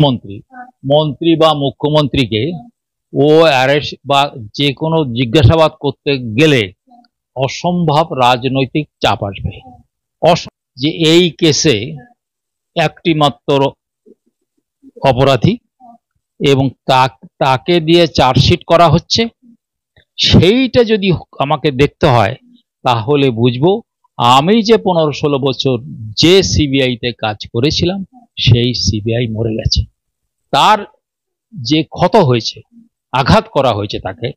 মন্ত্রী মন্ত্রী বা মুখ্যমন্ত্রীকে ও অ্যারেস্ট বা যে কোনো জিজ্ঞাসাবাদ করতে গেলে অসম্ভব রাজনৈতিক চাপ আসবে। যে এই কেসে একটি মাত্র অপরাধী এবং তাকে দিয়ে চার্জশিট করা হচ্ছে, সেইটা যদি আমাকে দেখতে হয় তাহলে বুঝবো আমি যে 15-16 বছর যে সিবিআইতে কাজ করেছিলাম সেই সিবিআই মরে গেছে। তার যে ক্ষত হয়েছে, আঘাত করা হয়েছে তাকে,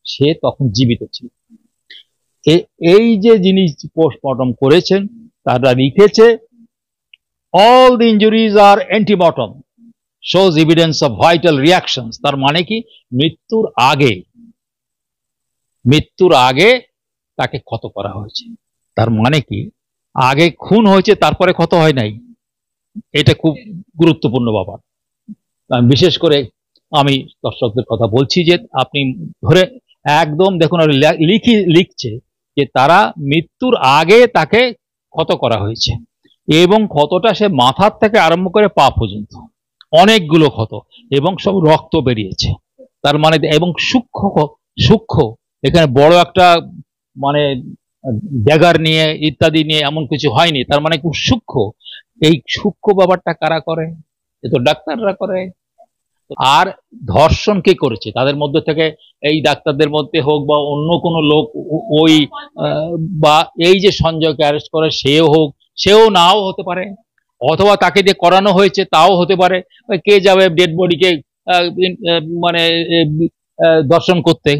সে তখন জীবিত ছিল। এই যে যিনি পোস্টমর্টম করেছেন তারা লিখেছে all the injuries are antemortem shows evidence of vital reactions। তার মানে কি মৃত্যুর আগে তাকে ক্ষত করা হয়েছে। তার মানে কি আগে খুন হয়েছে তারপরে ক্ষত হয় নাই। এটা খুব গুরুত্বপূর্ণ ব্যাপার। বিশেষ করে আমি দর্শকদের কথা বলছি যে আপনি ধরে একদম দেখুন লিখছে যে তারা মৃত্যুর আগে তাকে ক্ষত করা হয়েছে এবং ক্ষতটা সে মাথার থেকে আরম্ভ করে পা পর্যন্ত অনেকগুলো ক্ষত এবং সব রক্ত বেরিয়েছে। তার মানে এবং সূক্ষ্ম এখানে বড় একটা মানে ড্যাগার নিয়ে ইত্যাদি নিয়ে এমন কিছু হয়নি। তার মানে খুব সূক্ষ্ম। এই সূক্ষ্ম ব্যাপারটা কারা করে? এ তো ডাক্তাররা করে। আর ধর্ষণ কে করেছে তাদের মধ্যে থেকে? এই ডাক্তারদের মধ্যে হোক বা অন্য কোনো লোক, ওই বা এই যে সঞ্জয়কে অ্যারেস্ট করে সেও হোক, সেও নাও হতে পারে, অথবা তাকে দিয়ে করানো হয়েছে তাও হতে পারে। কে যাবে ডেড বডিকে মানে দর্শন করতে?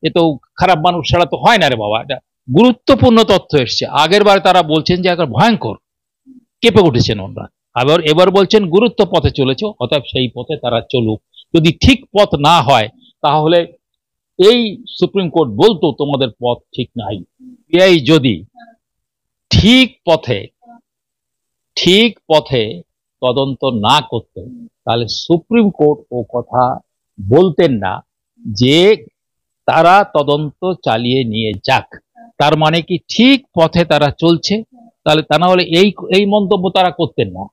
এ তো খারাপ মানুষ ছাড়া তো হয় না রে বাবা। এটা গুরুত্বপূর্ণ তথ্য এসছে। আগের বার তারা বলছেন যে একটা ভয়ঙ্কর, কেঁপে উঠেছেন ওনারা। এবার বলছেন গুরুত্ব পথে চলেছে, অতএব সেই পথে তারা চলুক। যদি ঠিক পথ না হয় তাহলে এই সুপ্রিম কোর্ট বলতো তোমাদের পথ ঠিক নাই। এই যদি ঠিক পথে তদন্ত না করতে তাহলে সুপ্রিম কোর্ট ও কথা বলতেন না যে তারা তদন্ত চালিয়ে নিয়ে যাক। তার মানে কি ঠিক পথে তারা চলছে, তাহলে তা না হলে এই মন্তব্য তারা করতেন না।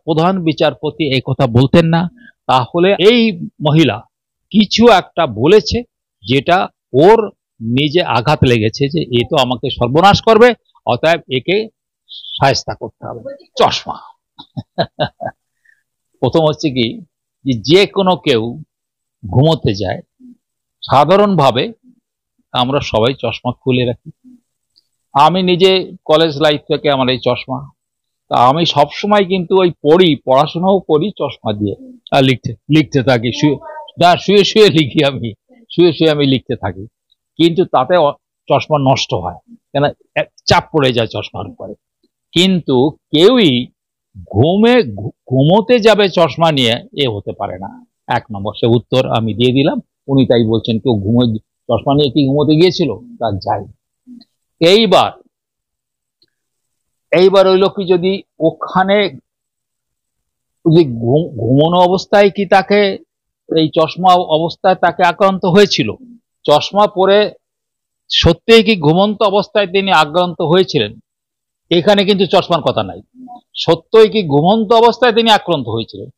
প্রধান বিচারপতি এই কথা বলতেন না। তাহলে এই মহিলা কিছু একটা বলেছে যেটা ওর নিজে আঘাত লেগেছে যে এ তো আমাকে সর্বনাশ করবে, অতএব একে শায়েস্তা করতে হবে। চশমা প্রথম হচ্ছে কি যে কোনো কেউ ঘুমোতে যায় সাধারণভাবে আমরা সবাই চশমা খুলে রাখি। আমি নিজে কলেজ লাইফ থেকে আমার এই চশমা, তা আমি সবসময় কিন্তু ওই পড়াশোনাও করি চশমা দিয়ে, আর লিখতে থাকি। শুয়ে লিখি, আমি শুয়ে লিখতে থাকি, কিন্তু তাতে চশমা নষ্ট হয়, কেন চাপ পড়ে যায় চশমার উপরে। কিন্তু কেউই ঘুমোতে যাবে চশমা নিয়ে এ হতে পারে না। 1 নম্বর সে উত্তর আমি দিয়ে দিলাম। উনি তাই বলছেন কেউ চশমা নিয়ে কি ঘুমোতে গিয়েছিল? তার যাই। এইবার ওই লোকটি যদি ওখানে ঘুমানো অবস্থায় কি তাকে এই চশমা অবস্থায় তাকে আক্রান্ত হয়েছিল, চশমা পরে সত্যিই কি ঘুমন্ত অবস্থায় তিনি আক্রান্ত হয়েছিলেন? এখানে কিন্তু চশমার কথা নাই। সত্যই কি ঘুমন্ত অবস্থায় তিনি আক্রান্ত হয়েছিলেন?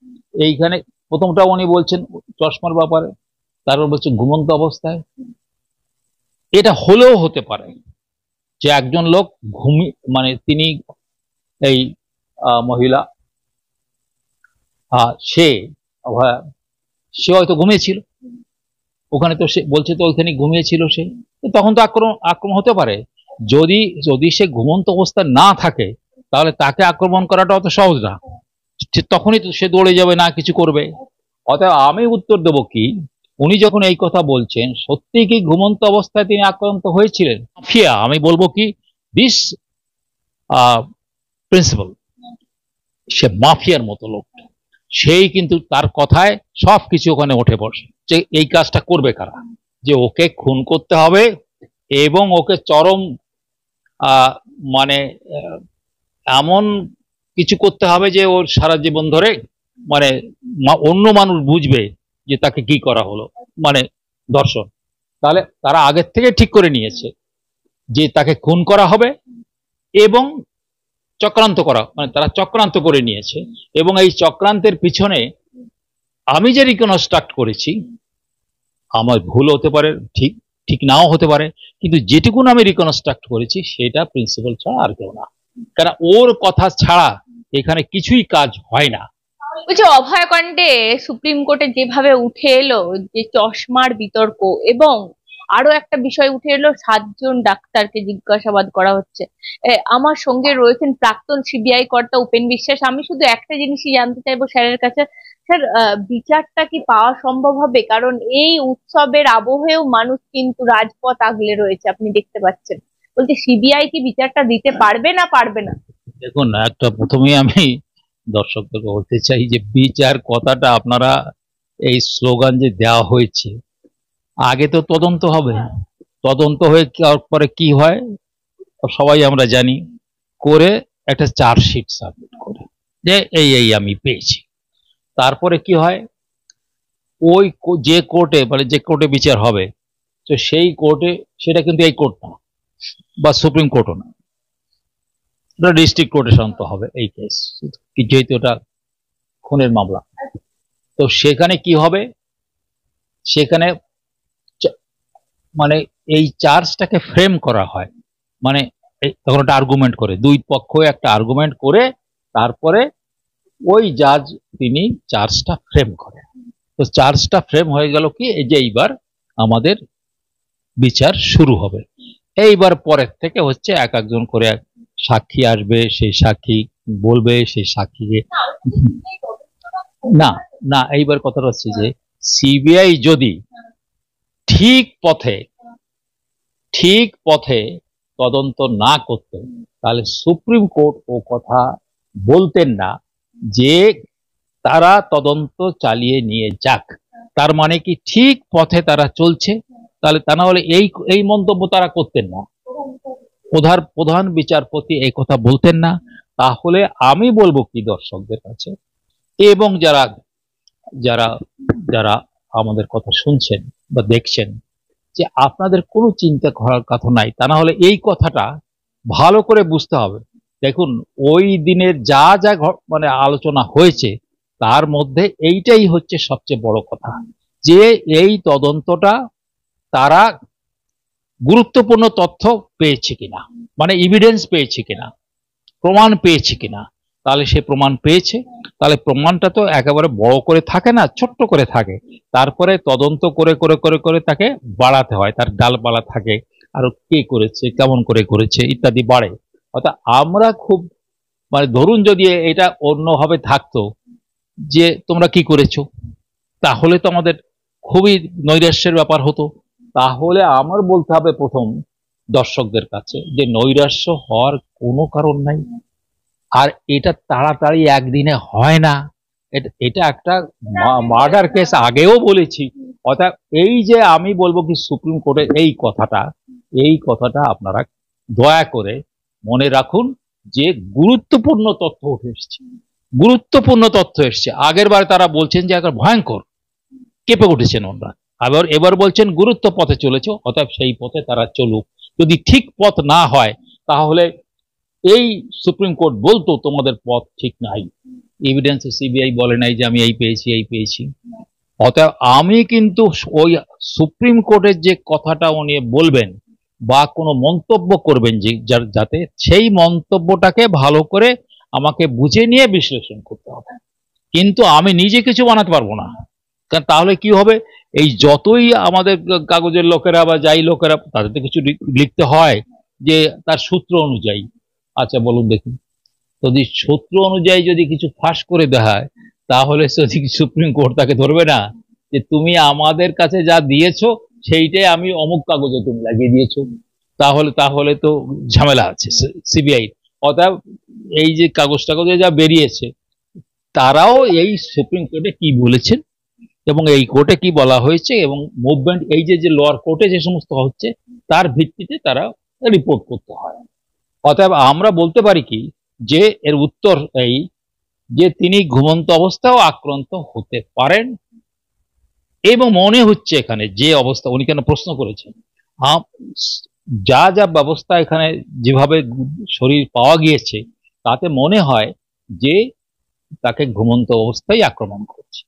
এইখানে প্রথমটা উনি বলছেন চশমার ব্যাপারে, তারপর বলছেন ঘুমন্ত অবস্থায়। এটা হলেও হতে পারে যে একজন লোক মানে তিনি এই মহিলা সে হয়তো ঘুমিয়েছিল ওখানে, তো সে বলছে তো ওইখানে ঘুমিয়েছিল সে, তখন তো আক্রমণ হতে পারে। যদি সে ঘুমন্ত অবস্থা না থাকে তাহলে তাকে আক্রমণ করাটা অত সহজ না, তখনই তো সে দৌড়ে যাবে, না কিছু করবে। অতএব আমি উত্তর দেব কি, উনি যখন এই কথা বলছেন সত্যি কি ঘুমন্ত অবস্থায় তিনি আক্রান্ত হয়েছিলেন? মাফিয়া, আমি বলবো কি দিস প্রিন্সিপাল, সে মাফিয়ার মতো লোক। সেই কিন্তু তার কথায় সবকিছু ওখানে উঠে বসে যে এই কাজটা করবে কারা, যে ওকে খুন করতে হবে এবং ওকে চরম মানে এমন কিছু করতে হবে যে ওর সারা জীবন ধরে মানে অন্য মানুষ বুঝবে যে তাকে কি করা হলো, মানে দর্শন। তাহলে তারা আগের থেকে ঠিক করে নিয়েছে যে তাকে খুন করা হবে এবং চক্রান্ত করা, মানে তারা চক্রান্ত করে নিয়েছে। এবং এই চক্রান্তের পিছনে আমি যে রিকনস্ট্রাক্ট করেছি, আমার ভুল হতে পারে, ঠিক ঠিক নাও হতে পারে, কিন্তু যেটুকুন আমি রিকনস্ট্রাক্ট করেছি সেটা প্রিন্সিপাল ছাড়া আর কেউ না, কারণ ওর কথা ছাড়া এখানে কিছুই কাজ হয় না। ওই যে অভয়াকাণ্ডে সুপ্রিম কোর্টে যেভাবে উঠে এলো যে চশমার বিতর্ক, এবং আরো একটা বিষয় উঠে এলো 7 জন ডাক্তারকে জিজ্ঞাসাবাদ করা হচ্ছে। আমার সঙ্গে রয়েছেন প্রাক্তন সিবিআই কর্তা উপেন বিশ্বাস। আমি শুধু একটা জিনিসই জানতে চাইবো স্যারের কাছে, স্যার, বিচারটা কি পাওয়া সম্ভব হবে? কারণ এই উৎসবের আবহেও মানুষ কিন্তু রাজপথ আগলে রয়েছে, আপনি দেখতে পাচ্ছেন। বলতে সিবিআই কি বিচারটা দিতে পারবে না পারবে না? দেখুন, একটা প্রথমেই আমি দর্শকদেরকে বলতে চাই যে বিচার কথাটা আপনারা এই স্লোগান যে দেওয়া হয়েছে, আগে তো তদন্ত হবে, তদন্ত হয়ে পরে কি হয় সবাই আমরা জানি, করে একটা চার্জশিট সাবমিট করে যে এই আমি পেয়েছি। তারপরে কি হয়, ওই যে কোর্টে, মানে যে কোর্টে বিচার হবে, তো সেই কোর্টে, সেটা কিন্তু এই কোর্ট না বা সুপ্রিম কোর্টও না, ওটা ডিস্ট্রিক্ট কোর্টে শান্ত হবে এই কেস, যেহেতু ওটা খুনের মামলা। তো সেখানে কি হবে, সেখানে মানে এই চার্জটাকে ফ্রেম করা হয়, মানে তখন একটা আর্গুমেন্ট করে, দুই পক্ষ একটা আর্গুমেন্ট করে তারপরে ওই জাজ তিনি চার্জটা ফ্রেম করে। তো চার্জটা ফ্রেম হয়ে গেল কি, এই যে এইবার আমাদের বিচার শুরু হবে। এইবার পরের থেকে হচ্ছে এক একজন করে সাক্ষী আসবে, সেই সাক্ষী বলবে, সেই সাক্ষীকে না না এইবার কথাটা হচ্ছে যে সিবিআই যদি ঠিক পথে তদন্ত না করত, তাহলে সুপ্রিম কোর্ট ও কথা বলতেন না যে তারা তদন্ত চালিয়ে নিয়ে যাক। তার মানে কি ঠিক পথে তারা চলছে, তাহলে তা না হলে এই মন্তব্য তারা করতেন না, প্রধান বিচারপতি এই কথা বলতেন না। তাহলে আমি বলবো কি দর্শকদের কাছে এবং যারা যারা যারা আমাদের কথা শুনছেন বা দেখছেন, যে আপনাদের কোনো চিন্তা করার কথা নাই, তা না হলে এই কথাটা ভালো করে বুঝতে হবে। দেখুন, ওই দিনের যা যা মানে আলোচনা হয়েছে তার মধ্যে এইটাই হচ্ছে সবচেয়ে বড় কথা, যে এই তদন্তটা তারা গুরুত্বপূর্ণ তথ্য পেয়েছে কিনা, মানে এভিডেন্স পেয়েছে কিনা, প্রমাণ পেয়েছে কিনা। তাহলে সে প্রমাণ পেয়েছে, তাহলে প্রমাণটা তো একেবারে বড় করে থাকে না, ছোট্ট করে থাকে। তারপরে তদন্ত করে করে করে করে তাকে বাড়াতে হয়, তার ডালপালা থাকে, আর কে করেছে, কেমন করে করেছে ইত্যাদি বাড়ে। অর্থাৎ আমরা খুব, মানে ধরুন যদি এটা অন্যভাবে থাকতো যে তোমরা কি করেছো, তাহলে তো আমাদের খুবই নৈরাশ্যের ব্যাপার হতো। তাহলে আমার বলতে হবে প্রথম দর্শকদের কাছে যে নৈরাশ্য হওয়ার কোনো কারণ নাই, আর এটা তাড়াতাড়ি একদিনে হয় না। এটা একটা মার্ডার কেস, আগেও বলেছি। অর্থাৎ এই যে আমি বলবো কি সুপ্রিম কোর্টের এই কথাটা আপনারা দয়া করে মনে রাখুন, যে গুরুত্বপূর্ণ তথ্য উঠে এসছে, গুরুত্বপূর্ণ তথ্য এসছে। আগের বার তারা বলছেন যে একটা ভয়ঙ্কর, কেঁপে উঠেছেন ওনারা, এবার বলছেন গুরুত্ব পথে চলেছে, অতএব সেই পথে তারা চলুক। যদি ঠিক পথ না হয় তাহলে এই সুপ্রিম কোর্ট বলতো তোমাদের পথ ঠিক নাই, এভিডেন্স সিবিআই বলে নাই যে আমি এই পেয়েছি। অতএব আমি কিন্তু ওই সুপ্রিম কোর্টের যে কথাটা উনি বলবেন বা কোনো মন্তব্য করবেন, যে যাতে সেই মন্তব্যটাকে ভালো করে আমাকে বুঝে নিয়ে বিশ্লেষণ করতে হবে, কিন্তু আমি নিজে কিছু বানাতে পারবো না। কারণ তাহলে কি হবে, এই যতই আমাদের কাগজের লোকেরা বা যাই লোকেরা, তাদের তো কিছু লিখতে হয় যে তার সূত্র অনুযায়ী। আচ্ছা বলুন দেখুন, যদি সূত্র অনুযায়ী যদি কিছু ফাঁস করে দেয়, তাহলে সুপ্রিম কোর্ট তাকে ধরবে না যে তুমি আমাদের কাছে যা দিয়েছো সেইটাই আমি অমুক কাগজে তুমি লাগিয়ে দিয়েছো, তাহলে তো ঝামেলা আছে সিবিআই। অর্থাৎ এই যে কাগজে যা বেরিয়েছে, তারাও এই সুপ্রিম কোর্টে কি বলেছেন এবং এই কোর্টে কি বলা হয়েছে এবং মুভমেন্ট, এই যে লোয়ার কোর্টে যে সমস্ত হচ্ছে তার ভিত্তিতে তারা রিপোর্ট করতে হয়। অতএব আমরা বলতে পারি কি, যে এর উত্তর এই যে তিনি ঘুমন্ত অবস্থাও আক্রান্ত হতে পারেন, এবং মনে হচ্ছে এখানে যে অবস্থা, উনি কেন প্রশ্ন করেছেন, যা যা ব্যবস্থা এখানে যেভাবে শরীর পাওয়া গিয়েছে, তাতে মনে হয় যে তাকে ঘুমন্ত অবস্থায় আক্রমণ করছে।